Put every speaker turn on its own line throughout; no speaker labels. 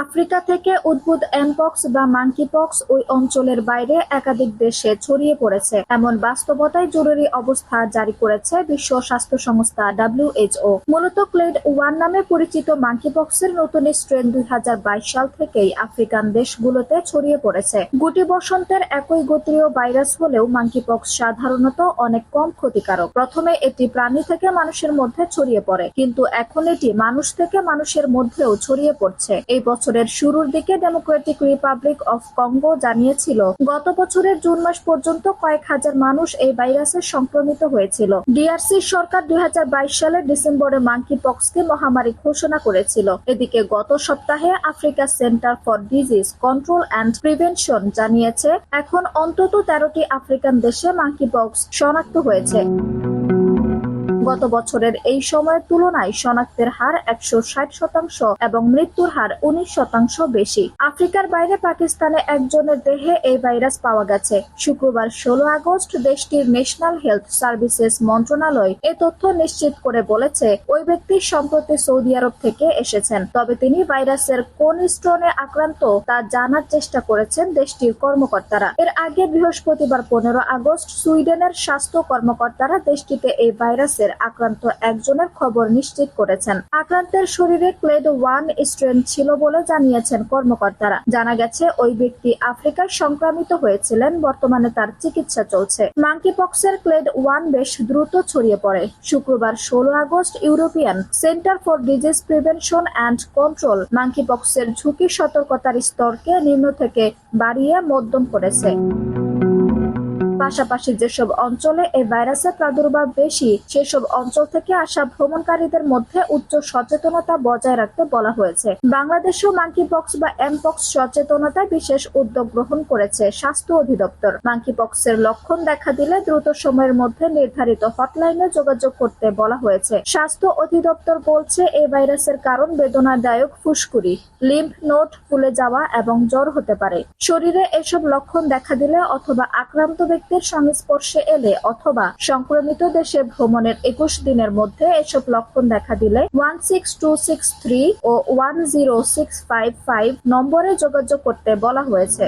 Africa থেকে উদ্ভূত mpox বা মাঙ্কিপক্স ওই অঞ্চলের বাইরে একাধিক দেশে ছড়িয়ে পড়েছে এমন বাস্তবতায় জরুরি অবস্থা জারি করেছে বিশ্ব স্বাস্থ্য সংস্থা WHO। মূলত ক্লেড 1 নামে পরিচিত মাঙ্কিপক্সের নতুন স্ট্রেন 2022 সাল থেকেই আফ্রিকান দেশগুলোতে ছড়িয়ে পড়েছে। গুটি বসন্তের একই গোত্রীয় ভাইরাস হলেও মাঙ্কিপক্স সাধারণত অনেক কম ক্ষতিকারক। প্রথমে এটি প্রাণী থেকে মানুষের মধ্যে ছড়িয়ে পড়ে, কিন্তু এখন এটি মানুষ থেকে মানুষের মধ্যেও ছড়িয়ে পড়ছে। এই বছরের শুরুর দিকে ডেমোক্রেটিক রিপাবলিক অফ কঙ্গো জানিয়েছিল গত বছরের জুন মাস পর্যন্ত কয়েক হাজার মানুষ এই ভাইরাসে সংক্রমিত হয়েছিল। ডিআরসি সরকার 2022 সালের ডিসেম্বরে মাঙ্কিপক্সকে মহামারী ঘোষণা করেছিল। এদিকে গত সপ্তাহে Africa centre for disease control and prevention জানিয়েছে এখন অন্তত 13টি আফ্রিকান দেশে মাঙ্কিপক্স শনাক্ত হয়েছে। গত বছরের এই সময়ের তুলনায় শনাক্তের হার 160% এবং মৃত্যুর হার 19% বেশি। আফ্রিকার বাইরে পাকিস্তানে একজনের দেহে এই ভাইরাস পাওয়া গেছে। শুক্রবার 16 আগস্ট দেশটির ন্যাশনাল হেলথ সার্ভিসেস মন্ত্রণালয় এ তথ্য নিশ্চিত করে বলেছে, ওই ব্যক্তি সম্প্রতি সৌদি আরব থেকে এসেছেন। তবে তিনি ভাইরাসের কোন স্ট্রেনে আক্রান্ত তা জানার চেষ্টা করেছেন দেশটির কর্মকর্তারা। এর আগে বৃহস্পতিবার 15 আগস্ট সুইডেনের স্বাস্থ্য কর্মকর্তারা দেশটিতে এই ভাইরাসের আক্রান্ত একজনের খবর নিশ্চিত করেছেন। আক্রান্তের শরীরে ক্লেড 1 স্ট্রেন ছিল বলে জানিয়েছেন কর্মকর্তারা। জানা গেছে ওই ব্যক্তি আফ্রিকায় সংক্রমিত হয়েছিলেন, বর্তমানে তার চিকিৎসা চলছে। মাঙ্কিপক্সের ক্লেড 1 বেশ দ্রুত ছড়িয়ে পড়ে। শুক্রবার 16 August European Centre for Disease Prevention and Control মাঙ্কিপক্সের ঝুঁকি সতর্কতার স্তরকে নিম্ন থেকে বাড়িয়ে মধ্যম করেছে। পাশাপাশি যেসব অঞ্চলে এই ভাইরাসের প্রাদুর্ভাব বেশি সেসব অঞ্চল থেকে আসা ভ্রমণকারীদের মধ্যে উচ্চ সচেতনতা বজায় রাখতে বলা হয়েছে। বাংলাদেশেও মাঙ্কিপক্স বা এমপক্স সচেতনতায় বিশেষ উদ্যোগ গ্রহণ করেছে স্বাস্থ্য অধিদপ্তর। মাঙ্কিপক্সের লক্ষণ দেখা দিলে দ্রুত সময়ের মধ্যে নির্ধারিত হটলাইনে যোগাযোগ করতে বলা হয়েছে। স্বাস্থ্য অধিদপ্তর বলছে এই ভাইরাসের কারণ বেদনাদায়ক ফুসকুড়ি, লিম্ফ নোড ফুলে যাওয়া এবং জ্বর হতে পারে। শরীরে এসব লক্ষণ দেখা দিলে অথবা আক্রান্ত ব্যক্তির সংস্পর্শে এলে অথবা সংক্রমিত দেশে ভ্রমণের 21 দিনের মধ্যে এসব লক্ষণ দেখা দিলে 16263 ও 10655 নম্বরে যোগাযোগ করতে বলা হয়েছে।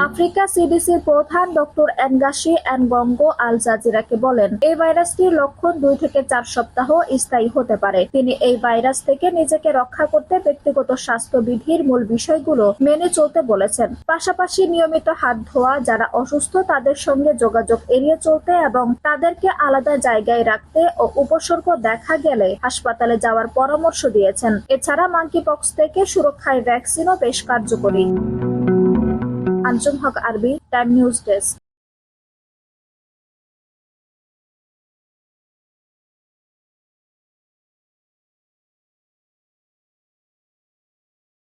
আফ্রিকা সিডিসির প্রধান ডক্টর এনগাসি এনগঙ্গো আল জাজিরাকে বলেন, এই ভাইরাসটির লক্ষণ 2 থেকে 4 সপ্তাহ স্থায়ী হতে পারে। তিনি এই ভাইরাস থেকে নিজেকে রক্ষা করতে ব্যক্তিগত স্বাস্থ্যবিধির মূল বিষয়গুলো মেনে চলতে বলেছেন। পাশাপাশি নিয়মিত হাত ধোয়া, যারা অসুস্থ তাদের সঙ্গে যোগাযোগ এড়িয়ে চলতে এবং তাদেরকে আলাদা জায়গায় রাখতে ও উপসর্গ দেখা গেলে হাসপাতালে যাওয়ার পরামর্শ দিয়েছেন। এছাড়া মাঙ্কিপক্স থেকে সুরক্ষায় ভ্যাকসিনও বেশ কার্যকরী। আঞ্জুম হক আরবি, টাইম নিউজ ডেস্ক।